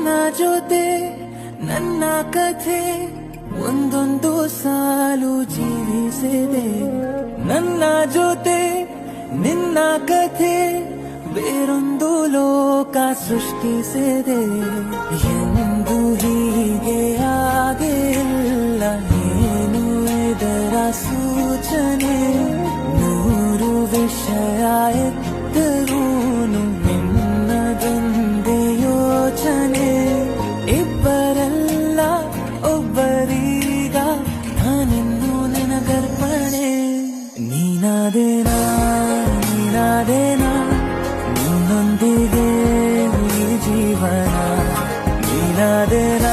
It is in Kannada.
ನಿನ್ನ ಜೊತೆ ನನ್ನ ಕಥೆ ಒಂದೊಂದು ಸಾಲು ಜೀವಿಸಿದೆ. ನನ್ನ ಜೊತೆ ನಿನ್ನ ಕಥೆ ಬೇರೊಂದು ಲೋಕ ಸೃಷ್ಟಿಸಿದೆ. ಎಂದು ಹೀಗೆ ಆಗಿಲ್ಲ, ಏನು ಇದರ ಸೂಚನೆ? ನೂರು ವಿಷಯ ಎತ್ತರೂನು ನಿನ್ನದೊಂದೇ ಯೋಚನೆ. ಇಬ್ಬರಲ್ಲ ಒಬ್ಬರೀಗ ನಾನಿನ್ನು ನಿನಗರ್ಪಣೆ. ನೀನಾದೇನಾ ನೀನಾದೇನಾ ನಿನ್ನೊಂದಿಗೆ ಈ ಜೀವನ. ನೀನಾದೇನಾ